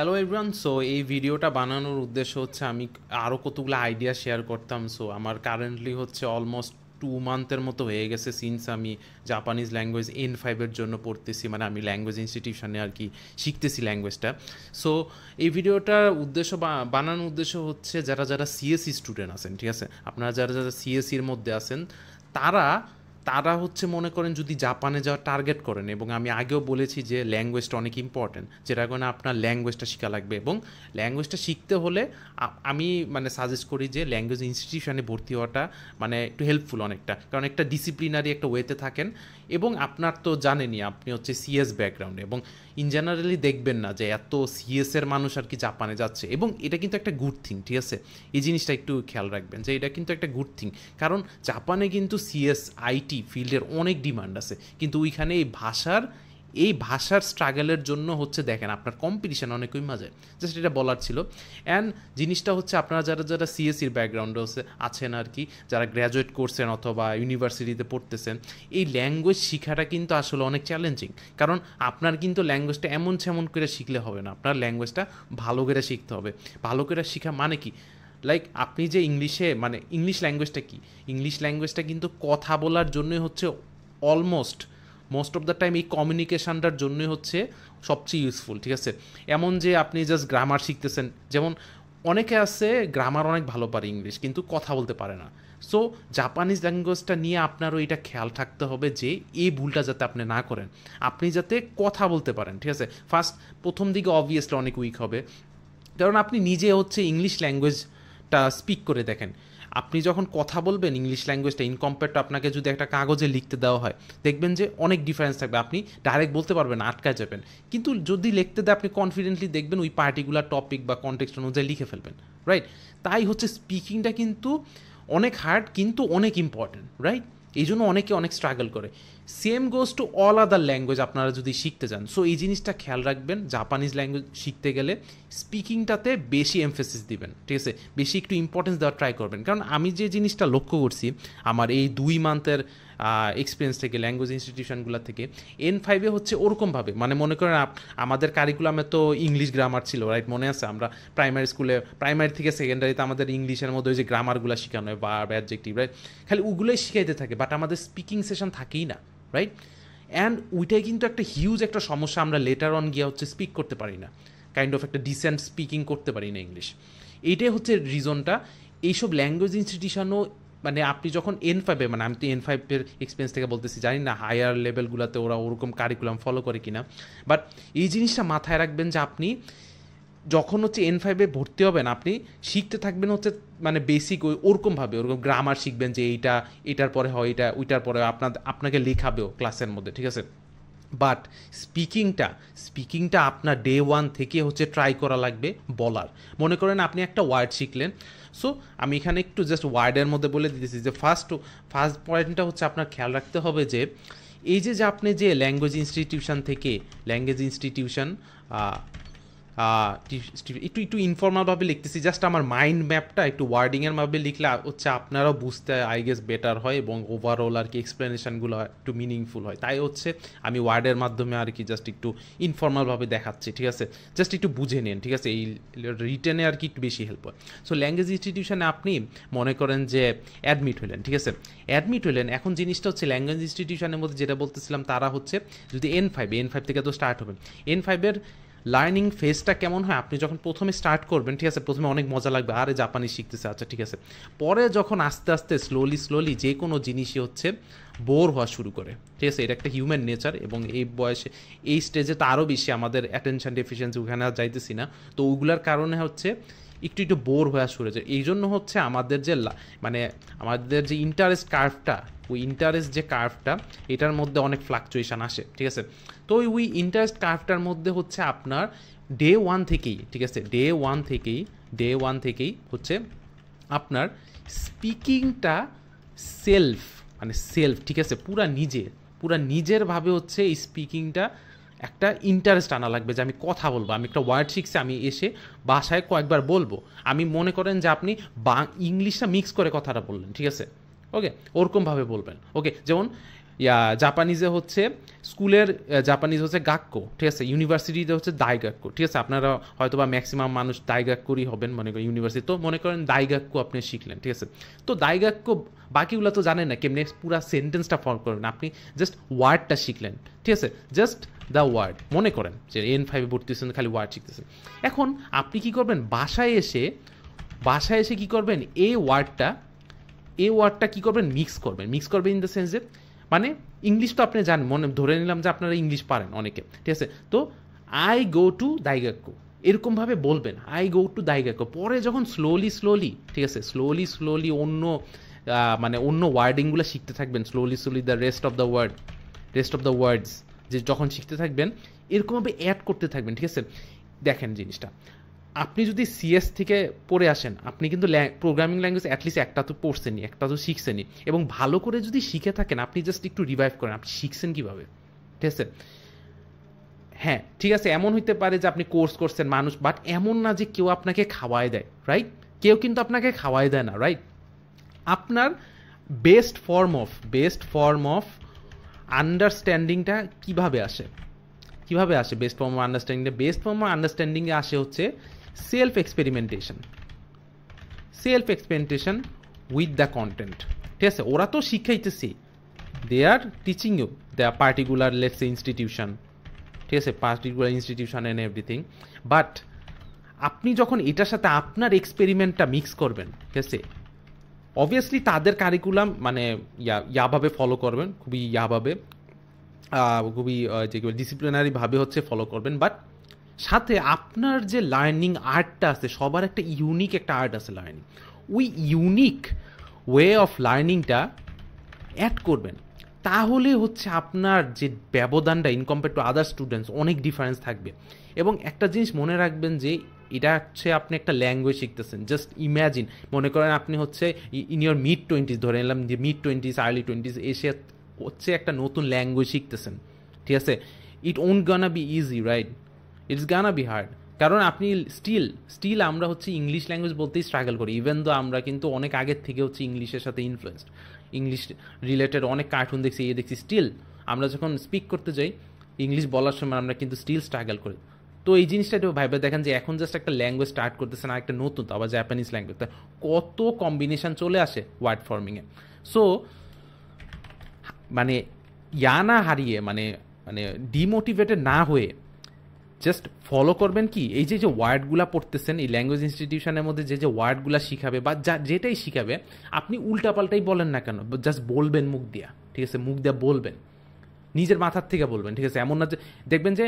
Hello everyone. So এই ভিডিওটা বানানোর উদ্দেশ্য হচ্ছে আমি আরও কতগুলো আইডিয়া শেয়ার করতাম। সো আমার কারেন্টলি হচ্ছে অলমোস্ট 2 মান্থের মতো হয়ে গেছে সিন্স আমি জাপানিজ ল্যাঙ্গুয়েজ N5-এর জন্য পড়তেছি, মানে আমি ল্যাঙ্গুয়েজ ইনস্টিটিউশনে আর কি শিখতেছি ল্যাঙ্গুয়েজটা। সো এই ভিডিওটার উদ্দেশ্য বানানোর উদ্দেশ্য হচ্ছে যারা যারা সিএসসি স্টুডেন্ট আছেন, ঠিক আছে, আপনারা যারা যারা সিএসসির মধ্যে আছেন তারা তারা হচ্ছে মনে করেন যদি জাপানে যাওয়ার টার্গেট করেন, এবং আমি আগেও বলেছি যে ল্যাঙ্গুয়েজটা অনেক ইম্পর্ট্যান্ট, যেটা কারণে আপনার ল্যাঙ্গুয়েজটা শেখা লাগবে। এবং ল্যাঙ্গুয়েজটা শিখতে হলে আমি মানে সাজেস্ট করি যে ল্যাঙ্গুয়েজ ইনস্টিটিউশনে ভর্তি হওয়াটা মানে একটু হেল্পফুল অনেকটা, কারণ একটা ডিসিপ্লিনারি একটা ওয়েতে থাকেন। এবং আপনার তো জানেনই আপনি হচ্ছে সিএস ব্যাকগ্রাউন্ডে, এবং ইন জেনারেলি দেখবেন না যে এত সিএসের মানুষ আর কি জাপানে যাচ্ছে, এবং এটা কিন্তু একটা গুড থিং, ঠিক আছে। এই জিনিসটা একটু খেয়াল রাখবেন যে এটা কিন্তু একটা গুড থিং, কারণ জাপানে কিন্তু সিএস আইটি ফিল্ডের অনেক ডিমান্ড আছে, কিন্তু ওইখানে এই ভাষার স্ট্রাগলের জন্য হচ্ছে দেখেন আপনার কম্পিটিশান অনেক কমে যায়। জাস্ট এটা বলার ছিল। অ্যান্ড জিনিসটা হচ্ছে আপনারা যারা যারা সিএসসির ব্যাকগ্রাউন্ডে আছেন আর কি, যারা গ্র্যাজুয়েট করছেন অথবা ইউনিভার্সিটিতে পড়তেছেন, এই ল্যাঙ্গুয়েজ শেখাটা কিন্তু আসলে অনেক চ্যালেঞ্জিং। কারণ আপনার কিন্তু ল্যাঙ্গুয়েজটা এমন করে শিখলে হবে না, আপনার ল্যাঙ্গুয়েজটা ভালো করে শিখতে হবে। ভালো করে শেখা মানে কি, লাইক আপনি যে ইংলিশে মানে ইংলিশ ল্যাঙ্গুয়েজটা কি, ইংলিশ ল্যাঙ্গুয়েজটা কিন্তু কথা বলার জন্যই হচ্ছে মোস্ট অফ দ্য টাইম এই কমিউনিকেশানটার জন্যই হচ্ছে সবচেয়ে ইউজফুল, ঠিক আছে। এমন যে আপনি জাস্ট গ্রামার শিখতেছেন, যেমন অনেকে আছে গ্রামার অনেক ভালো পারে ইংলিশ কিন্তু কথা বলতে পারে না। সো জাপানিজ ল্যাঙ্গুয়েজটা নিয়ে আপনারও এটা খেয়াল থাকতে হবে যে এই ভুলটা যাতে আপনি না করেন, আপনি যাতে কথা বলতে পারেন, ঠিক আছে। প্রথম দিকে অবভিয়াসলি অনেক উইক হবে, কারণ আপনি নিজে হচ্ছে ইংলিশ ল্যাঙ্গুয়েজটা স্পিক করে দেখেন। আপনি যখন কথা বলবেন ইংলিশ ল্যাঙ্গুয়েজটা ইন কম্পেয়ার টু আপনাকে যদি একটা কাগজে লিখতে দেওয়া হয়, দেখবেন যে অনেক ডিফারেন্স থাকবে, আপনি ডাইরেক্ট বলতে পারবেন না, আটকায় যাবেন। কিন্তু যদি লিখতে দেয় আপনি কনফিডেন্টলি দেখবেন ওই পার্টিকুলার টপিক বা কনটেক্সট অনুযায়ী লিখে ফেলবেন, রাইট। তাই হচ্ছে স্পিকিংটা কিন্তু অনেক হার্ড কিন্তু অনেক ইম্পর্ট্যান্ট, রাইট। এই জন্য অনেকে অনেক স্ট্রাগল করে। Same goes to all other language আপনারা যদি শিখতে চান। সো এই জিনিসটা খেয়াল রাখবেন, জাপানিজ ল্যাঙ্গুয়েজ শিখতে গেলে স্পিকিংটাতে বেশি এমফেসিস দিবেন, ঠিক আছে, বেশি একটু ইম্পর্টেন্স দেওয়ার ট্রাই করবেন। কারণ আমি যে জিনিসটা লক্ষ্য করছি আমার এই 2 মান্থের এক্সপিরিয়েন্স থেকে ল্যাঙ্গুয়েজ ইনস্টিটিউশনগুলো থেকে, N5-এ হচ্ছে ওরকমভাবে মানে মনে করেন আমাদের কারিকুলামে তো ইংলিশ গ্রামার ছিল, রাইট, মনে আছে আমরা প্রাইমারি থেকে সেকেন্ডারিতে আমাদের ইংলিশের মধ্যে ওই যে গ্রামারগুলো শেখানো হয়, ভার্ব, অ্যাডজেক্টিভ, রাইট, খালি ওগুলোই শিখাইতে থাকে, বাট আমাদের স্পিকিং সেশন থাকেই না, রাইট। অ্যান্ড ওইটাই কিন্তু একটা হিউজ একটা সমস্যা, আমরা লেটার অন গিয়ে হচ্ছে স্পিক করতে পারি না, কাইন্ড অফ একটা ডিসেন্ট স্পিকিং করতে পারি না ইংলিশ। এইটাই হচ্ছে রিজনটা। এইসব ল্যাঙ্গুয়েজ ইনস্টিটিউশনও মানে আপনি যখন N5-এ, মানে আমি তো N5-এর এক্সপিরিয়েন্স থেকে বলতেছি, জানি না হায়ার লেভেলগুলোতে ওরা ওরকম কারিকুলাম ফলো করে কিনা, বাট এই জিনিসটা মাথায় রাখবেন যে আপনি যখন হচ্ছে N5-এ ভর্তি হবেন আপনি শিখতে থাকবেন হচ্ছে মানে বেসিক ওরকম গ্রামার শিখবেন যে এটার পরে হয় এটা, ওইটার পরে আপনাকে লেখাবেও ক্লাসের মধ্যে, ঠিক আছে। বাট স্পিকিংটা আপনার ডে 1 থেকে হচ্ছে ট্রাই করা লাগবে বলার। মনে করেন আপনি একটা ওয়ার্ড শিখলেন, সো আমি এখানে একটু জাস্ট ওয়ার্ডের মধ্যে বলে দিতেছি যে ফার্স্ট পয়েন্টটা হচ্ছে আপনার খেয়াল রাখতে হবে যে এই যে আপনি যে ল্যাঙ্গুয়েজ ইনস্টিটিউশন একটু ইনফর্মালভাবে লিখতেছি, জাস্ট আমার মাইন্ড ম্যাপটা একটু ওয়ার্ডিংয়ের ভাবে লিখলে হচ্ছে আপনারাও বুঝতে আই গেস বেটার হয়, এবং ওভারঅল আর কি এক্সপ্লেনেশনগুলো একটু মিনিংফুল হয়। তাই হচ্ছে আমি ওয়ার্ডের মাধ্যমে আর কি জাস্ট একটু ইনফর্মালভাবে দেখাচ্ছি, ঠিক আছে, জাস্ট একটু বুঝে নিন, ঠিক আছে। এই রিটেনে আর কি একটু বেশি হেল্প হয়। সো ল্যাঙ্গুয়েজ ইনস্টিটিউশনে আপনি মনে করেন যে অ্যাডমিট হলেন, ঠিক আছে, এখন জিনিসটা হচ্ছে ল্যাঙ্গুয়েজ ইনস্টিটিউশনের মধ্যে যেটা বলতেছিলাম, তারা হচ্ছে যদি N5 থেকে তো স্টার্ট হবেন, N5-এর লার্নিং ফেজটা কেমন হয়, আপনি যখন প্রথমে স্টার্ট করবেন, ঠিক আছে, প্রথমে অনেক মজা লাগবে, আরে জাপানি শিখতেছে, আচ্ছা ঠিক আছে। পরে যখন আস্তে আস্তে স্লোলি যে কোনো জিনিসই হচ্ছে বোর হওয়া শুরু করে, ঠিক আছে, এটা একটা হিউম্যান নেচার। এবং এই বয়সে এই স্টেজে তো আরও বেশি আমাদের অ্যাটেনশন ডেফিসিয়েন্সি, ওখানে আর যাইতেছি না, তো ওইগুলোর কারণে হচ্ছে একটু বোর হয়ে শুরু হয়েছে। এই জন্য হচ্ছে আমাদের যে ইন্টারেস্ট কার্ভটা, ওই ইন্টারেস্ট যে কার্ভটা, এটার মধ্যে অনেক ফ্লাকচুয়েশান আসে, ঠিক আছে। তো ওই ইন্টারেস্ট কার্ভটার মধ্যে হচ্ছে আপনার ডে 1 থেকেই, ঠিক আছে, ডে ওয়ান থেকেই হচ্ছে আপনার স্পিকিংটা সেলফ, ঠিক আছে, পুরা নিজেরভাবে হচ্ছে এই স্পিকিংটা একটা ইন্টারেস্ট আনা লাগবে যে আমি কথা বলবো, আমি একটা ওয়ার্ড শিখছি, আমি এসে বাসায় কয়েকবার বলবো। আমি মনে করেন যে আপনি ইংলিশটা মিক্স করে কথাটা বললেন, ঠিক আছে, ওকে, ওরকমভাবে বলবেন, ওকে। যেমন জাপানিজে হচ্ছে স্কুলের জাপানিজ হচ্ছে গাক্কো, ঠিক আছে, ইউনিভার্সিটিতে হচ্ছে দাইগাক্কো, ঠিক আছে। আপনারা হয়তো বা ম্যাক্সিমাম মানুষ দাইগাক্কোরই হবেন মনে করেন ইউনিভার্সিটি, তো মনে করেন দাইগাক্কো আপনি শিখলেন, ঠিক আছে। তো দাইগাক্কো বাকিগুলো তো জানেন না কেমনি পুরো সেন্টেন্সটা ফর্ম করবেন, আপনি জাস্ট ওয়ার্ডটা শিখলেন, ঠিক আছে, জাস্ট দ্য ওয়ার্ড। মনে করেন যে N5 ভর্তি হচ্ছেন খালি ওয়ার্ড শিখতেছেন। এখন আপনি কি করবেন, বাসায় এসে কি করবেন, এই ওয়ার্ডটা কি করবেন, মিক্স করবেন ইন দ্য সেন্স যে মানে ইংলিশ তো আপনি জানেন, মনে ধরে নিলাম যে আপনারা ইংলিশ পারেন অনেকে, ঠিক আছে। তো আই গো টু দাইগাক্কো এরকমভাবে বলবেন, আই গো টু দাইগাক্কো। পরে যখন স্লোলি, ঠিক আছে, স্লোলি অন্য মানে অন্য ওয়ার্ডিংগুলো শিখতে থাকবেন, slowly the rest of the words যে যখন শিখতে থাকবেন এরকমভাবে অ্যাড করতে থাকবেন, ঠিক আছে। দেখেন জিনিসটা, আপনি যদি সিএস থেকে পড়ে আসেন, আপনি কিন্তু প্রোগ্রামিং ল্যাঙ্গুয়েজ অ্যাটলিস্ট একটা তো পড়ছেনই, একটা তো শিখছেনই, এবং ভালো করে যদি শিখে থাকেন আপনি জাস্ট একটু রিভাইভ করেন, আপনি শিখছেন কীভাবে, ঠিক আছে। হ্যাঁ ঠিক আছে, এমন হইতে পারে যে আপনি কোর্স করছেন মানুষ, বাট এমন না যে কেউ আপনাকে খাওয়ায় দেয়, রাইট? কেউ কিন্তু আপনাকে খাওয়ায় দেয় না, রাইট? আপনার বেস্ট ফর্ম অফ আন্ডারস্ট্যান্ডিংটা কিভাবে আসে বেস্ট ফর্ম অফ আন্ডারস্ট্যান্ডিংয়ে আসে হচ্ছে self experimentation with the content, ঠিক আছে। ওরা তো শিখাইতেছে, they are teaching you the particular let's institution, ঠিক আছে, particular institution and everything, but আপনি যখন এটার সাথে আপনার এক্সপেরিমেন্টটা মিক্স করবেন, ঠিক আছে, অবভিয়াসলি তাদের কারিকুলাম মানে ইয়াভাবে ফলো করবেন, খুবই যেগুলো ডিসিপ্লিনারিভাবে হচ্ছে ফলো করবেন, বাট সাথে আপনার যে লার্নিং আর্টটা আছে, সবার একটা ইউনিক একটা আর্ট আছে লার্নিং, ওই ইউনিক ওয়ে অফ লার্নিংটা অ্যাড করবেন। তাহলে হচ্ছে আপনার যে ব্যবধানটা in compare to other students অনেক ডিফারেন্স থাকবে। এবং একটা জিনিস মনে রাখবেন যে এটা হচ্ছে আপনি একটা ল্যাঙ্গুয়েজ শিখতেছেন, জাস্ট ইম্যাজিন, মনে করেন আপনি হচ্ছে ইন ইয়োর মিড-20s, ধরে নিলাম যে মিড-20s আর্লি-20s এসে হচ্ছে একটা নতুন ল্যাঙ্গুয়েজ শিখতেছেন, ঠিক আছে। It won't Gaana be easy, right? It's Gaana B hard, কারণ আপনি স্টিল আমরা হচ্ছে ইংলিশ ল্যাঙ্গুয়েজ বলতেই স্ট্রাগল করি, ইভেন দো আমরা কিন্তু অনেক আগের থেকে হচ্ছে ইংলিশের সাথে ইনফ্লুয়েন্সড, ইংলিশ রিলেটেড অনেক কার্টুন দেখছি, দেখছি, স্টিল আমরা যখন স্পিক করতে যাই ইংলিশ বলার সময় আমরা কিন্তু স্টিল স্ট্রাগল করি। তো এই জিনিসটা একটু ভাইবে দেখেন যে এখন জাস্ট একটা ল্যাঙ্গুয়েজ স্টার্ট করতেছেন, আর একটা নতুন, আবার জাপানিজ ল্যাঙ্গুয়েজ, কত কম্বিনেশন চলে আসে ওয়ার্ড ফর্মিংয়ে। সো মানে না হারিয়ে মানে ডিমোটিভেটেড না হয়ে জাস্ট ফলো করবেন কি, এই যে ওয়ার্ডগুলা পড়তেছেন এই ল্যাঙ্গুয়েজ ইনস্টিটিউশনের মধ্যে যে ওয়ার্ডগুলা শিখাবে বা যেটাই শিখাবে, আপনি উল্টাপাল্টাই বলেন না কেন, জাস্ট বলবেন মুখ দিয়া, ঠিক আছে, মুখ দিয়া বলবেন, নিজের মাথার থেকে বলবেন, ঠিক আছে। এমন না যে দেখবেন যে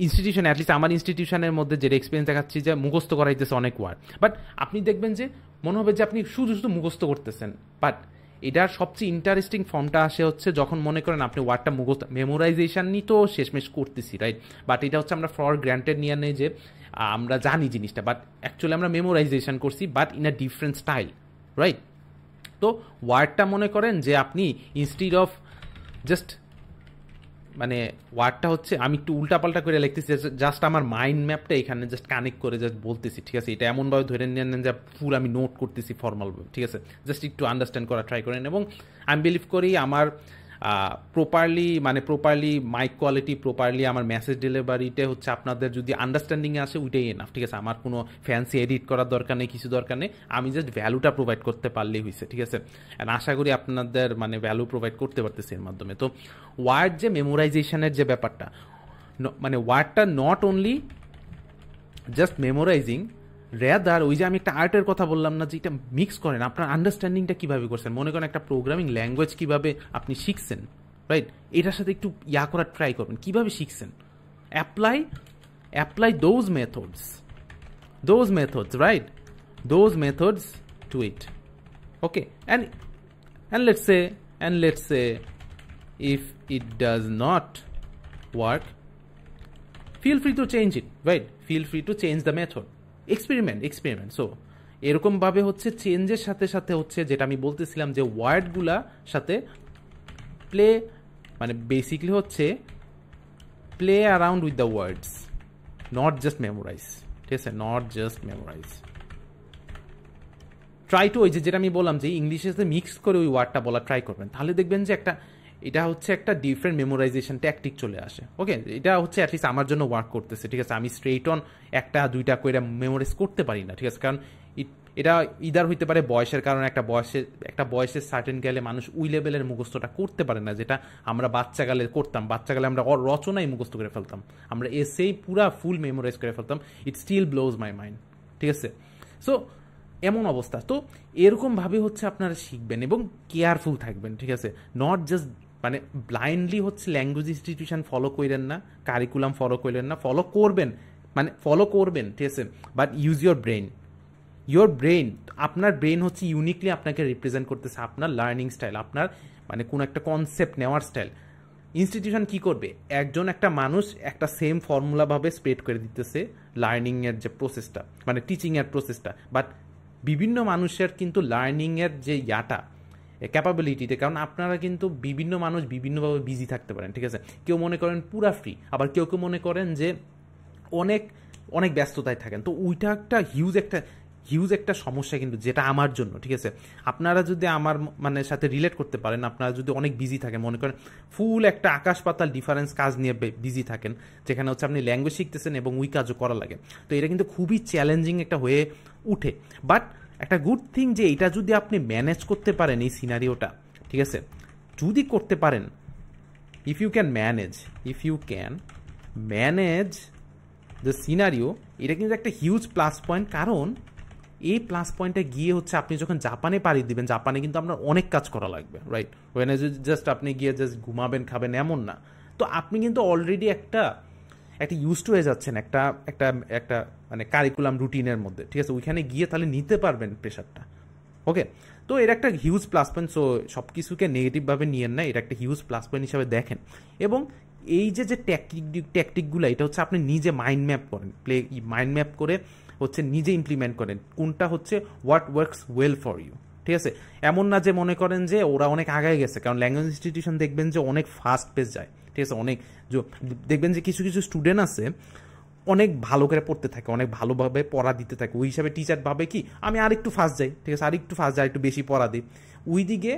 ইনস্টিটিউশন, অ্যাটলিস্ট আমার ইনস্টিটিউশনের মধ্যে যেটা এক্সপিরিয়েন্স দেখাচ্ছি যে মুখস্থ করাইতেছে অনেক ওয়ার্ড, বাট আপনি দেখবেন যে মনে হবে যে আপনি শুধু মুখস্থ করতেছেন, বাট এটার সবচেয়ে ইন্টারেস্টিং ফর্মটা আসে হচ্ছে যখন মনে করেন আপনি ওয়ার্ডটা মুখস্থ, মেমোরাইজেশন নিয়ে তো শেষমেশ করতেছি, রাইট? বাট এটা হচ্ছে আমরা ফর গ্রান্টেড নিয়ে নেই যে আমরা জানি জিনিসটা, বাট অ্যাকচুয়ালি আমরা মেমোরাইজেশন করছি, but in a different style, right? তো ওয়ার্ডটা মনে করেন যে আপনি ইনস্টিড অফ জাস্ট মানে ওয়ার্ডটা হচ্ছে আমি একটু উল্টাপাল্টা করে লিখতেছি, জাস্ট আমার মাইন্ড ম্যাপটা এখানে জাস্ট কানেক্ট করে জাস্ট বলতেছি, ঠিক আছে। এটা এমনভাবে ধরে নেন যে ফুল আমি নোট করতেছি ফর্মালভাবে, ঠিক আছে, জাস্ট একটু আন্ডারস্ট্যান্ড করা ট্রাই করেন। এবং আমি বিলিভ করি আমার প্রপারলি মাইক কোয়ালিটি, প্রপারলি আমার মেসেজ ডেলিভারিতে হচ্ছে আপনাদের যদি আন্ডারস্ট্যান্ডিংয়ে আসে ওইটাই এনাফ, ঠিক আছে। আমার কোনো ফ্যান্সি এডিট করার দরকার নেই, কিছু দরকার নেই, আমি জাস্ট ভ্যালুটা প্রোভাইড করতে পারলেই হয়েছে, ঠিক আছে। অ্যান্ড আশা করি আপনাদের ভ্যালু প্রোভাইড করতে পারতেছি এর মাধ্যমে। তো ওয়ার্ড যে মেমোরাইজেশনের যে ব্যাপারটা, ওয়ার্ডটা not only just memorising, rather ওই যে আমি একটা আর্টের কথা বললাম না, যে এটা মিক্স করেন, আপনার আন্ডারস্ট্যান্ডিংটা কীভাবে করছেন, মনে করেন একটা প্রোগ্রামিং ল্যাঙ্গুয়েজ কীভাবে আপনি শিখছেন, রাইট? এটার সাথে একটু করার ট্রাই করবেন, কীভাবে শিখছেন, apply those methods, right? Those methods to it, okay. And let's say if it does not work, feel free to change it, right? Feel free to change the method, experiment. So এরকমভাবে হচ্ছে চেঞ্জের সাথে সাথে হচ্ছে যেটা আমি বলতেছিলাম যে ওয়ার্ডগুলা সাথে প্লে বেসিকলি হচ্ছে play around with the words, not just memorize, ঠিক আছে, not just memorize. Try to ওই যেটা আমি বললাম যে ইংলিশের সাথে মিক্স করে ওই ওয়ার্ডটা বলা ট্রাই করবেন, তাহলে দেখবেন যে একটা এটা হচ্ছে একটা ডিফারেন্ট মেমোরাইজেশন ট্যাকটিক চলে আসে। ওকে, এটা হচ্ছে অ্যাটলিস্ট আমার জন্য ওয়ার্ক করতেছে, ঠিক আছে। আমি স্ট্রেইট অন একটা দুইটা করে মেমোরাইজ করতে পারি না, ঠিক আছে, কারণ এটা ইদার হইতে পারে বয়সের কারণে। একটা বয়সের সার্টেন গেলে মানুষ ওই লেভেলের মুখস্থটা করতে পারে না, যেটা আমরা বাচ্চাকালে করতাম। বাচ্চাকালে আমরা রচনাই মুখস্থ করে ফেলতাম, আমরা এসেই পুরা ফুল মেমোরাইজ করে ফেলতাম। It still blows my mind, ঠিক আছে। সো এমন অবস্থা, তো এরকমভাবে হচ্ছে আপনারা শিখবেন এবং কেয়ারফুল থাকবেন, ঠিক আছে। নট জাস্ট মানে ব্লাইন্ডলি হচ্ছে ল্যাঙ্গুয়েজ ইনস্টিটিউশন ফলো করেন না, কারিকুলাম ফলো করেন না, ফলো করবেন, ঠিক আছে, বাট ইউজ ইয়োর ব্রেন। আপনার ব্রেন হচ্ছে ইউনিকলি আপনাকে রিপ্রেজেন্ট করতেছে, আপনার লার্নিং স্টাইল, আপনার মানে কোনো একটা কনসেপ্ট নেওয়ার স্টাইল। ইনস্টিটিউশন কি করবে, একটা মানুষ একটা সেম ফর্মুলাভাবে স্প্রেড করে দিতেছে লার্নিংয়ের যে প্রসেসটা, মানে টিচিংয়ের প্রসেসটা, বাট বিভিন্ন মানুষের কিন্তু লার্নিংয়ের যে ক্যাপাবিলিটিতে, কারণ আপনারা কিন্তু বিভিন্ন মানুষ বিভিন্নভাবে বিজি থাকতে পারেন, ঠিক আছে। কেউ মনে করেন পুরা ফ্রি, আবার কেউ মনে করেন যে অনেক অনেক ব্যস্ততায় থাকেন। তো ওইটা একটা হিউজ একটা সমস্যা কিন্তু, যেটা আমার জন্য, ঠিক আছে। আপনারা যদি আমার মানে সাথে রিলেট করতে পারেন, আপনারা যদি অনেক বিজি থাকেন, মনে করেন ফুল একটা আকাশ পাতাল ডিফারেন্স কাজ নিয়ে বিজি থাকেন, যেখানে হচ্ছে আপনি ল্যাঙ্গুয়েজ শিখতেছেন এবং ওই কাজও করা লাগে, তো এটা কিন্তু খুবই চ্যালেঞ্জিং একটা হয়ে উঠে। বাট একটা গুড থিং যে এটা যদি আপনি ম্যানেজ করতে পারেন, এই সিনারিওটা, ঠিক আছে, যদি করতে পারেন, if you can manage the scenario, এটা কিন্তু একটা হিউজ প্লাস পয়েন্ট। কারণ এই প্লাস পয়েন্টে গিয়ে হচ্ছে আপনি যখন জাপানে পাড়ি দিবেন, জাপানে কিন্তু আপনার অনেক কাজ করা লাগবে, রাইট। ওখানে জাস্ট আপনি গিয়ে জাস্ট ঘুমাবেন খাবেন এমন না, তো আপনি কিন্তু অলরেডি একটা ইউজড হয়ে যাচ্ছেন একটা একটা একটা মানে কারিকুলাম রুটিনের মধ্যে, ঠিক আছে। ওইখানে গিয়ে তাহলে নিতে পারবেন প্রেশারটা। ওকে, তো এটা একটা হিউজ প্লাস পয়েন্ট। সো সব কিছুকে নেগেটিভভাবে নিয়েন না, এটা একটা হিউজ প্লাস পয়েন্ট হিসাবে দেখেন। এবং এই যে ট্যাকটিকগুলো, এটা হচ্ছে আপনি নিজে মাইন্ড ম্যাপ করে হচ্ছে নিজে ইমপ্লিমেন্ট করেন, কোনটা হচ্ছে what works well for you, ঠিক আছে। এমন না যে মনে করেন যে ওরা অনেক আগায় গেছে, কারণ ল্যাঙ্গুয়েজ ইনস্টিটিউশন দেখবেন যে অনেক ফাস্ট পেস যায়, ঠিক আছে। দেখবেন যে কিছু স্টুডেন্ট আছে অনেক ভালো করে পড়তে থাকে, অনেক ভালোভাবে পড়া দিতে থাকে, ওই হিসাবে টিচার ভাবে কি আমি আরেকটু ফাস্ট যাই, ঠিক আছে, একটু বেশি পড়া দিই। ওইদিকে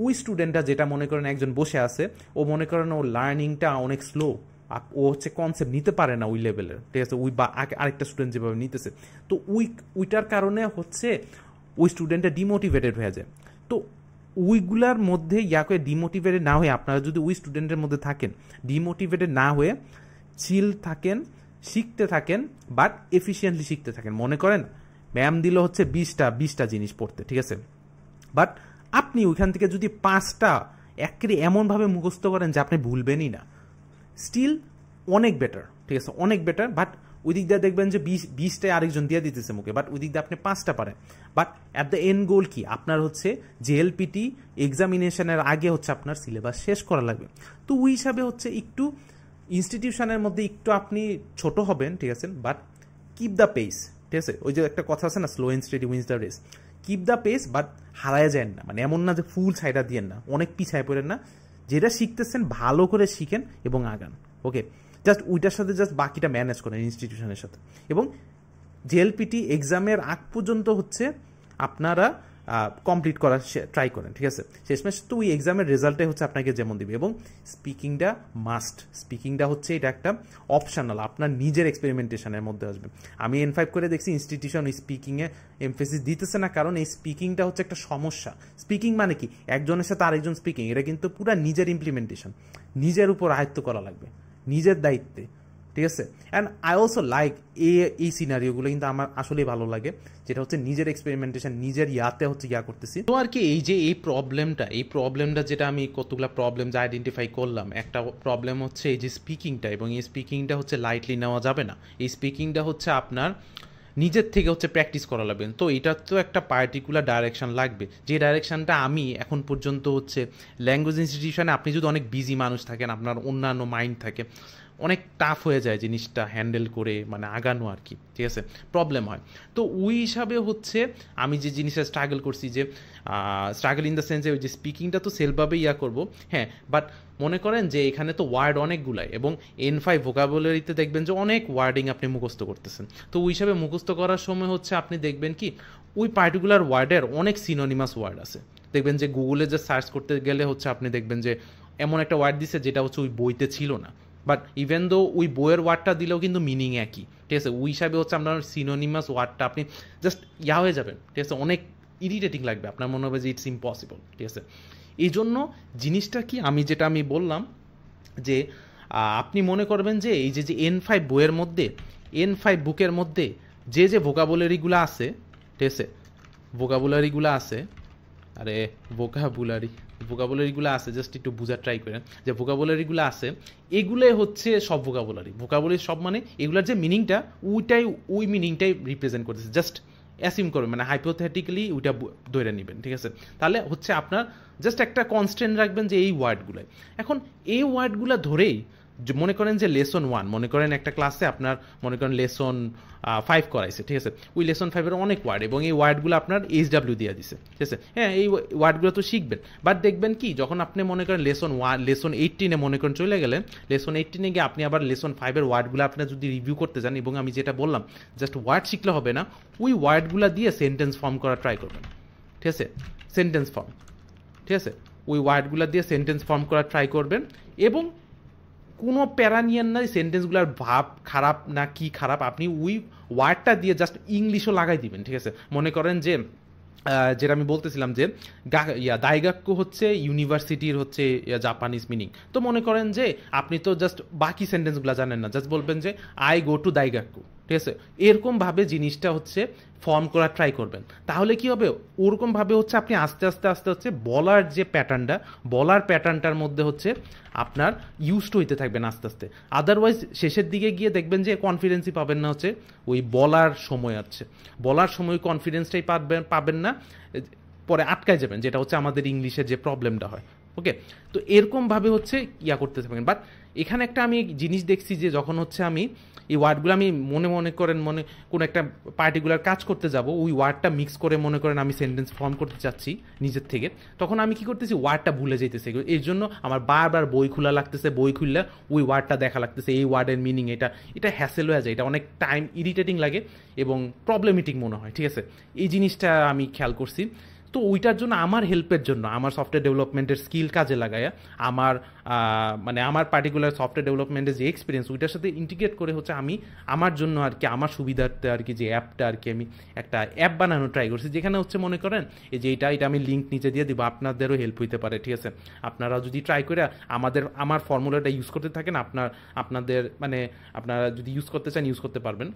ওই স্টুডেন্টটা যেটা মনে করেন একজন বসে আছে, ও মনে করেন ও লার্নিংটা অনেক স্লো, ও হচ্ছে কনসেপ্ট নিতে পারে না ওই লেভেলের, ঠিক আছে, ওই বা আরেকটা স্টুডেন্ট যেভাবে নিতেছে। তো ওইটার কারণে হচ্ছে ওই স্টুডেন্টটা ডিমোটিভেটেড হয়ে যায়। তো ওইগুলার মধ্যে করে ডিমোটিভেটেড না হয়ে, আপনারা যদি ওই স্টুডেন্টের মধ্যে থাকেন, ডিমোটিভেটেড না হয়ে চিল থাকেন, শিখতে থাকেন, বাট এফিসিয়েন্টলি শিখতে থাকেন। মনে করেন ম্যাম দিল হচ্ছে 20টা জিনিস পড়তে, ঠিক আছে, বাট আপনি ওইখান থেকে যদি 5টা একেবারে এমনভাবে মুখস্থ করেন যে আপনি ভুলবেনই না, স্টিল অনেক বেটার, ঠিক আছে, অনেক বেটার। বাট ওই দিক দিয়ে দেখবেন যে 20টায় আরেকজন দিয়ে দিতেছে মুখে, বাট ওই দিক দিয়ে আপনি 5টা পারেন। বাট অ্যাট দ্য এন্ড গোল কি, আপনার হচ্ছে জেএলপিটি এক্সামিনেশনের আগে হচ্ছে আপনার সিলেবাস শেষ করা লাগবে। তো ওই হিসাবে হচ্ছে একটু ইনস্টিটিউশনের মধ্যে একটু আপনি ছোট হবেন, ঠিক আছে, বাট কিপ দ্য পেস, ঠিক আছে। ওই যে একটা কথা আছে না, slow and steady wins the race. Keep the pace, but হারায় যায় না, মানে এমন না যে ফুল ছাইটা দিয়েন না, অনেক পিছায় পড়েন না। যেটা শিখতেছেন ভালো করে শিখেন এবং আগান। ওকে, জাস্ট ওইটার সাথে জাস্ট বাকিটা ম্যানেজ করেন ইনস্টিটিউশনের সাথে। এবং জেএলপিটি এক্সামের আগ পর্যন্ত হচ্ছে আপনারা কমপ্লিট করার ট্রাই করেন, ঠিক আছে। শেষমেশ তো ওই এক্সামের রেজাল্টে হচ্ছে আপনাকে যেমন দিবে। এবং স্পিকিংটা হচ্ছে এটা একটা অপশনাল, আপনার নিজের এক্সপেরিমেন্টেশনের মধ্যে আসবে। আমি N5 করে দেখছি ইনস্টিটিউশন স্পিকিংয়ে এমফেসিস দিতেছে না, কারণ এই স্পিকিংটা হচ্ছে একটা সমস্যা। স্পিকিং মানে কি, একজনের সাথে আরেকজন স্পিকিং, এটা কিন্তু পুরো নিজের ইমপ্লিমেন্টেশন, নিজের উপর আয়ত্ত করা লাগবে, নিজের দায়িত্বে, ঠিক আছে। অ্যান্ড আই অলসো লাইক এই সিনারিওগুলো কিন্তু আমার আসলেই ভালো লাগে, যেটা হচ্ছে নিজের এক্সপেরিমেন্টেশন, নিজের হচ্ছে করতেছি। তো আর কি এই যে এই প্রবলেমটা যেটা আমি কতগুলো প্রবলেম যে আইডেন্টিফাই করলাম, একটা প্রবলেম হচ্ছে এই যে স্পিকিংটা, এবং এই স্পিকিংটা হচ্ছে লাইটলি নেওয়া যাবে না। এই স্পিকিংটা হচ্ছে আপনার নিজের থেকে হচ্ছে প্র্যাকটিস করা লাগবে। তো এটার তো একটা পার্টিকুলার ডাইরেকশন লাগবে, যে ডাইরেকশনটা আমি এখন পর্যন্ত হচ্ছে ল্যাঙ্গুয়েজ ইনস্টিটিউশনে, আপনি যদি অনেক বিজি মানুষ থাকেন, আপনার অন্যান্য মাইন্ড থাকে, অনেক টাফ হয়ে যায় জিনিসটা হ্যান্ডেল করে মানে আগানো আর কি, ঠিক আছে, প্রবলেম হয়। তো ওই হিসাবে হচ্ছে আমি যে জিনিসটা স্ট্রাগল করছি, যে স্ট্রাগল ইন দ্য সেন্সে ওই যে স্পিকিংটা তো সেলফভাবে করবো, হ্যাঁ, বাট মনে করেন যে এখানে তো ওয়ার্ড অনেকগুলাই, এবং N5 ভোকাবুলারিতে দেখবেন যে অনেক ওয়ার্ডিং আপনি মুখস্থ করতেছেন। তো ওই হিসাবে মুখস্থ করার সময় হচ্ছে আপনি দেখবেন কি ওই পার্টিকুলার ওয়ার্ডের অনেক সিনোনিমাস ওয়ার্ড আছে। দেখবেন যে গুগলে যে সার্চ করতে গেলে হচ্ছে আপনি দেখবেন যে এমন একটা ওয়ার্ড দিছে যেটা হচ্ছে ওই বইতে ছিল না, বাট ইভেন দো ওই বইয়ের ওয়ার্ডটা দিলেও কিন্তু মিনিং একই, ঠিক আছে। ওই হিসাবে হচ্ছে আপনার সিনোনিমাস ওয়ার্ডটা আপনি জাস্ট হয়ে যাবেন, ঠিক আছে, অনেক ইরিটেটিং লাগবে, আপনার মনে হবে যে ইটস ইম্পসিবল, ঠিক আছে। এই জন্য জিনিসটা কি আমি বললাম যে আপনি মনে করবেন যে এই যে N5 বইয়ের মধ্যে, N5 বুকের মধ্যে যে ভোকাবুলারিগুলো আছে, ঠিক আছে, ভোকাবুলারিগুলো আছে, আরে ভোকাবুলারিগুলো আছে, জাস্ট একটু বোঝার ট্রাই করেন যে ভোকাবুলারিগুলো আছে এগুলোই হচ্ছে সব ভোকাবুলারি সব, মানে এগুলার যে মিনিংটা ওই মিনিংটাই রিপ্রেজেন্ট করতেছে, জাস্ট অ্যাসিউম করবেন, মানে হাইপোথেটিক্যালি ওইটা ধরে নেবেন, ঠিক আছে। তাহলে হচ্ছে আপনার জাস্ট একটা কনস্ট্যান্ট রাখবেন যে এই ওয়ার্ডগুলো, এখন এই ওয়ার্ডগুলো ধরেই মনে করেন যে লেসন 1, মনে করেন একটা ক্লাসে আপনার মনে করেন লেসন 5 করাইছে, ঠিক আছে, ওই লেসন 5-এর অনেক ওয়ার্ড এবং এই ওয়ার্ডগুলো আপনার HW দিয়ে দিছে, ঠিক আছে। হ্যাঁ, এই ওয়ার্ডগুলো তো শিখবেন, বাট দেখবেন কি যখন আপনি মনে করেন লেসন 18-এ মনে করেন চলে গেলেন, লেসন 18-এ গিয়ে আপনি আবার লেসন 5-এর ওয়ার্ডগুলো আপনি যদি রিভিউ করতে যান, এবং আমি যেটা বললাম জাস্ট ওয়ার্ড শিখলে হবে না, ওই ওয়ার্ডগুলো দিয়ে সেন্টেন্স ফর্ম করা ট্রাই করবেন, ঠিক আছে, সেন্টেন্স ফর্ম, ঠিক আছে, ওই ওয়ার্ডগুলো দিয়ে সেন্টেন্স ফর্ম করা ট্রাই করবেন, এবং কোনো প্যারা নিয়েন না সেন্টেন্সগুলোর ভাব খারাপ না কি খারাপ, আপনি ওই ওয়ার্ডটা দিয়ে জাস্ট ইংলিশও লাগাই দিবেন, ঠিক আছে। মনে করেন যে যেটা আমি বলতেছিলাম যে দাইগাক্কু হচ্ছে ইউনিভার্সিটির হচ্ছে জাপানিজ মিনিং, তো মনে করেন যে আপনি তো জাস্ট বাকি সেন্টেন্সগুলো জানেন না, জাস্ট বলবেন যে আই গো টু দাইগাক্কু, ঠিক আছে, এরকমভাবে জিনিসটা হচ্ছে ফর্ম করার ট্রাই করবেন, তাহলে কি হবে ওরকমভাবে হচ্ছে আপনি আস্তে আস্তে হচ্ছে বলার যে প্যাটার্নটার মধ্যে হচ্ছে আপনার ইউজড হইতে থাকবেন আস্তে আস্তে, আদারওয়াইজ শেষের দিকে গিয়ে দেখবেন যে কনফিডেন্সই পাবেন না, হচ্ছে ওই বলার সময় কনফিডেন্সটাই পাবেন না, পরে আটকায় যাবেন, যেটা হচ্ছে আমাদের ইংলিশের যে প্রবলেমটা হয়, ওকে। তো এরকমভাবে হচ্ছে করতে থাকবেন, বাট এখানে একটা আমি জিনিস দেখছি যে যখন হচ্ছে আমি এই ওয়ার্ডগুলো আমি মনে করেন কোনো একটা পার্টিকুলার কাজ করতে যাব, ওই ওয়ার্ডটা মিক্স করে মনে করেন আমি সেন্টেন্স ফর্ম করতে চাচ্ছি নিজের থেকে, তখন আমি কি করতেছি ওয়ার্ডটা ভুলে যাইতেছি, এর জন্য আমার বারবার বই খোলা লাগতেছে, বই খুললে ওই ওয়ার্ডটা দেখা লাগতেছে, এই ওয়ার্ডের মিনিং এটা হ্যাসেল হয়ে যায়, এটা অনেক টাইম ইরিটেটিং লাগে এবং প্রবলেমেটিক মনে হয়, ঠিক আছে। এই জিনিসটা আমি খেয়াল করছি, তো ওইটার জন্য আমার হেল্পের জন্য আমার সফটওয়্যার ডেভেলপমেন্টের স্কিল কাজে লাগায় আমার পার্টিকুলার সফটওয়্যার ডেভেলপমেন্টের যে এক্সপিরিয়েন্স ওইটার সাথে ইন্টিগ্রেট করে হচ্ছে আমি আমার জন্য আমার সুবিধার্থে যে অ্যাপটা আমি একটা অ্যাপ বানানো ট্রাই করছি, যেখানে হচ্ছে মনে করেন এই যে এটা আমি লিঙ্ক নিচে দিয়ে দিব, আপনাদেরও হেল্প হইতে পারে, ঠিক আছে। আপনারা যদি ট্রাই করে আমার ফর্মুলাটা ইউজ করতে থাকেন, আপনাদের আপনারা যদি ইউজ করতে চান ইউজ করতে পারবেন,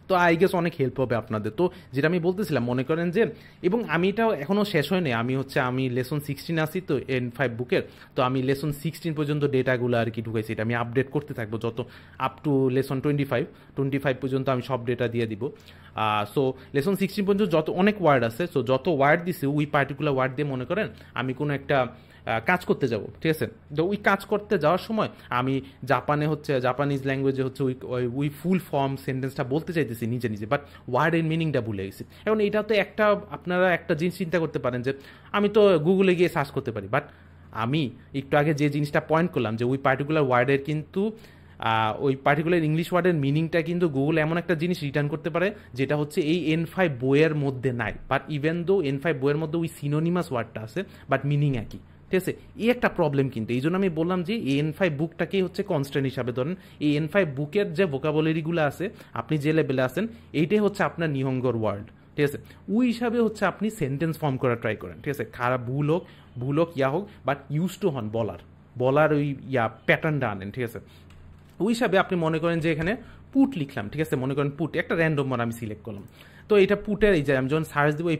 তো আই গেস অনেক হেল্প হবে আপনাদের। তো যেটা আমি বলতেছিলাম মনে করেন যে, এবং আমি এটাও এখনও শেষ হয়নি, আমি লেসন 16 আসি তো N5 বুকের, তো আমি লেসন 16 পর্যন্ত ডেটাগুলো ঢুকাইছি, এটা আমি আপডেট করতে থাকবো যত আপ টু লেসন 25 পর্যন্ত আমি সব ডেটা দিয়ে দিব। সো লেসন 16 পর্যন্ত যত অনেক ওয়ার্ড আছে, সো যত ওয়ার্ড দিছে ওই পার্টিকুলার ওয়ার্ড দিয়ে মনে করেন আমি কোনো একটা কাজ করতে যাব, ঠিক আছে। তো ওই কাজ করতে যাওয়ার সময় আমি জাপানিজ ল্যাঙ্গুয়েজে হচ্ছে ওই ফুল ফর্ম সেন্টেন্সটা বলতে চাইতেছি নিজে, বাট ওয়ার্ডের মিনিংটা ভুলে গেছি। এখন এটা তো আপনারা একটা জিনিস চিন্তা করতে পারেন যে আমি তো গুগলে গিয়ে সার্চ করতে পারি, বাট আমি একটু আগে যে জিনিসটা পয়েন্ট করলাম যে ওই পার্টিকুলার ওয়ার্ডের কিন্তু ওই পার্টিকুলার ইংলিশ ওয়ার্ডের মিনিংটা কিন্তু গুগল এমন একটা জিনিস রিটার্ন করতে পারে যেটা হচ্ছে এই N5 বইয়ের মধ্যে নাই, বাট ইভেন দো N5 বইয়ের মধ্যে ওই সিনোনিমাস ওয়ার্ডটা আছে, বাট মিনিং একই, ঠিক আছে। এই একটা প্রবলেম, কিন্তু এই জন্য আমি বললাম যে N5 বুকটাকেই হচ্ছে কনস্ট্যান্ট হিসাবে ধরেন, এই N5 বুকের যে ভোকাবুলারিগুলো আছে আপনি যে লেভেলে আছেন এইটাই হচ্ছে আপনার নিহঙ্গর ওয়ার্ল্ড, ঠিক আছে। ওই হিসাবে হচ্ছে আপনি সেন্টেন্স ফর্ম করা ট্রাই করেন, ঠিক আছে, খারাপ ভুল হোক হোক, বাট ইউজ টু হন বলার ওই প্যাটার্নটা আনেন, ঠিক আছে। ওই হিসাবে আপনি মনে করেন যে এখানে পুট লিখলাম, ঠিক আছে, মনে করেন পুট একটা র্যান্ডম ওয়ার্ড আমি সিলেক্ট করলাম, তো এটা পুটের এই যে আমি যখন সার্চ দেবো এই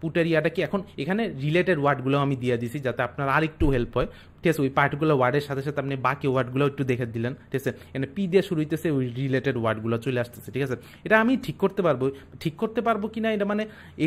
পুটের ইয়াটা কি, এখন এখানে রিলেটেড ওয়ার্ডগুলো আমি দিয়ে দিছি যাতে আপনার আর একটু হেল্প হয়, ঠিক আছে। ওই পার্টিকুলার ওয়ার্ডের সাথে সাথে আপনি বাকি ওয়ার্ডগুলো একটু দেখে দিলেন, ঠিক আছে। এখানে পি দিয়ে শুরু হইতেছে, ওই রিলেটেড ওয়ার্ডগুলো চলে আসতেছে, ঠিক আছে। এটা আমি ঠিক করতে পারবো কিনা এটা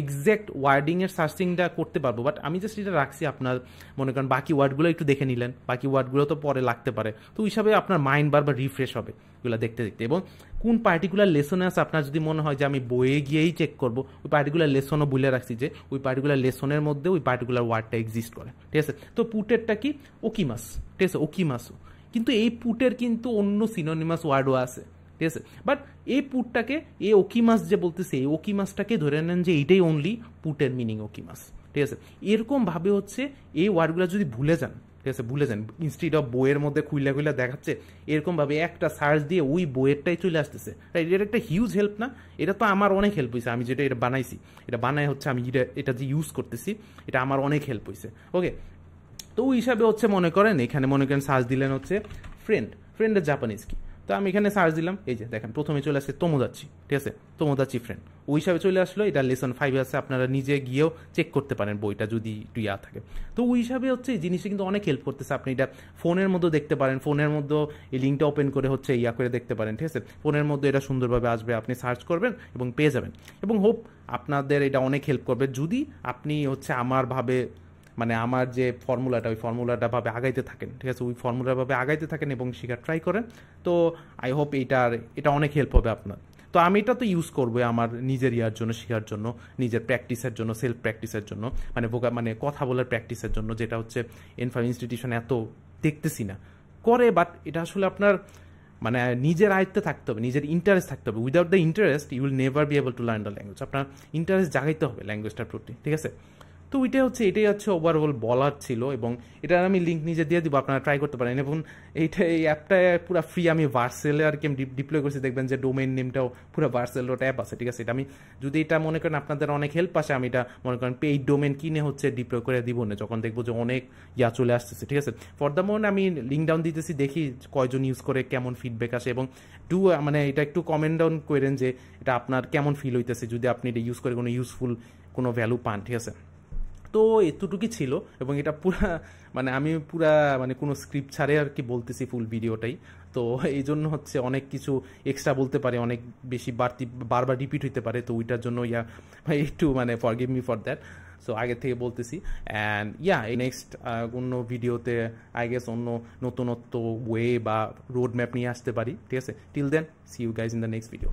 এক্স্যাক্ট ওয়ার্ডিংয়ের সার্চিংটা করতে পারবো, বাট আমি জাস্ট এটা রাখছি, আপনার মনে করেন বাকি ওয়ার্ডগুলো একটু দেখে নিলেন, বাকি ওয়ার্ডগুলো তো পরে লাগতে পারে, তো ওই হিসাবে আপনার মাইন্ড বারবার রিফ্রেশ হবে এগুলো দেখতে। এবং কোন পার্টিকুলার লেসনে আছে আপনার যদি মনে হয় যে আমি বইয়ে গিয়েই চেক করবো, ওই পার্টিকুলার লেসনও বলে রাখছি যে ওই পার্টিকুলার লেসনের মধ্যে ওই পার্টিকুলার ওয়ার্ডটা এক্সিস্ট করে, ঠিক আছে। তো পুটেরটা কি ওকিমাস, ঠিক আছে, ওকিমাসও, কিন্তু এই পুটের কিন্তু অন্য সিনোনিমাস ওয়ার্ডও আছে, ঠিক আছে। বাট এই পুটটাকে এই ওকিমাস যে বলতেছে এই ওকিমাসটাকে ধরে নেন যে এইটাই অনলি পুটের মিনিং ওকিমাস, ঠিক আছে। এরকম ভাবে হচ্ছে এই ওয়ার্ডগুলো যদি ভুলে যান ঠিক আছে, ভুলে যান। ইনস্টিড অফ বইয়ের মধ্যে খুইলা খুইলা দেখাচ্ছে, এরকমভাবে একটা সার্চ দিয়ে ওই বইয়েরটাই চলে আসতেছে, রাইট? এটা একটা হিউজ হেল্প না? এটা তো আমার অনেক হেল্প হয়েছে, আমি যেটা এটা বানাইছি, এটা বানায় হচ্ছে আমি এটা যে ইউজ করতেছি, এটা আমার অনেক হেল্প হয়েছে। ওকে, তো ওই হিসাবে হচ্ছে মনে করেন এখানে মনে করেন সার্চ দিলেন হচ্ছে ফ্রেন্ডের জাপানিজ কি, তো আমি এখানে সার্চ দিলাম, এই যে দেখেন প্রথমে চলে আসছে তোমোদাচি, ঠিক আছে, তোমোদাচি ফ্রেন্ড, ওই হিসাবে চলে আসলো। এটা লেসন 5 আছে, আপনারা নিজে গিয়েও চেক করতে পারেন বইটা যদি একটু ইয়া থাকে। তো ওই হিসাবে হচ্ছে এই জিনিসটা কিন্তু অনেক হেল্প করতেছে। আপনি এটা ফোনের মধ্যে দেখতে পারেন, ফোনের মধ্যে এই লিঙ্কটা ওপেন করে হচ্ছে ইয়া করে দেখতে পারেন, ঠিক আছে, ফোনের মধ্যে এটা সুন্দরভাবে আসবে, আপনি সার্চ করবেন এবং পেয়ে যাবেন। এবং হোপ আপনাদের এটা অনেক হেল্প করবে যদি আপনি হচ্ছে মানে আমার যে ফর্মুলাটা, ওই ফর্মুলাটা ভাবে আগাইতে থাকেন, ঠিক আছে, ওই ফর্মুলার ভাবে আগাইতে থাকেন এবং শেখার ট্রাই করেন। তো আই হোপ এটা অনেক হেল্প হবে আপনার। তো আমি এটা তো ইউজ করবো আমার নিজের ইয়ার জন্য, শেখার জন্য, নিজের প্র্যাকটিসের জন্য, সেলফ প্র্যাকটিসের জন্য, মানে কথা বলার প্র্যাকটিসের জন্য, যেটা হচ্ছে N5 ইনস্টিটিউশন এত দেখতেছি না করে। বাট এটা আসলে আপনার মানে নিজের আয়ত্তে থাকতে হবে, নিজের ইন্টারেস্ট থাকতে হবে। Without the interest you will never be able to learn the language. আপনার ইন্টারেস্ট জাগাইতে হবে ল্যাঙ্গুয়েজটার প্রতি, ঠিক আছে। তো এটাই হচ্ছে ওভারঅল বলার ছিল, এবং এটার আমি লিঙ্ক নিজে দিয়ে দিব, আপনারা ট্রাই করতে পারেন। এবং এই অ্যাপটা পুরো ফ্রি, আমি ভার্সেলে আর কি ডিপ্লয় করছি, দেখবেন যে ডোমেইন নেমটাও পুরো ভার্সেল ডট অ্যাপ আছে, ঠিক আছে। এটা আমি যদি এটা মনে করেন আপনাদের অনেক হেল্প আসে, আমি এটা মনে করেন পেইড ডোমেন কিনে হচ্ছে ডিপ্লয় করে দিব না, যখন দেখবো যে অনেক চলে আসতেছে, ঠিক আছে। ফর দ্য মোমেন্ট আমি লিঙ্ক ডাউন দিতেছি, দেখি কয়জন ইউজ করে, কেমন ফিডব্যাক আসে, এবং মানে এটা একটু কমেন্ট ডাউন করেন যে এটা আপনার কেমন ফিল হইতেছে, যদি আপনি এটা ইউজ করে কোনো ইউজফুল কোনো ভ্যালু পান, ঠিক আছে। তো এতটুকুই ছিল, এবং এটা আমি মানে কোনো স্ক্রিপ্ট ছাড়ে আর কি বলতেছি ফুল ভিডিওটাই। তো এই জন্য হচ্ছে অনেক কিছু এক্সট্রা বলতে পারে, অনেক বেশি বারবার রিপিট হইতে পারে, তো ওইটার জন্য একটু মানে forgive me for that. So আগে থেকে বলতেছি, অ্যান্ড এই নেক্সট অন্য ভিডিওতে আই গেস অন্য নতুনত্ব ওয়ে বা রোড ম্যাপ নিয়ে আসতে পারি, ঠিক আছে। Till then, see you guys in the next video.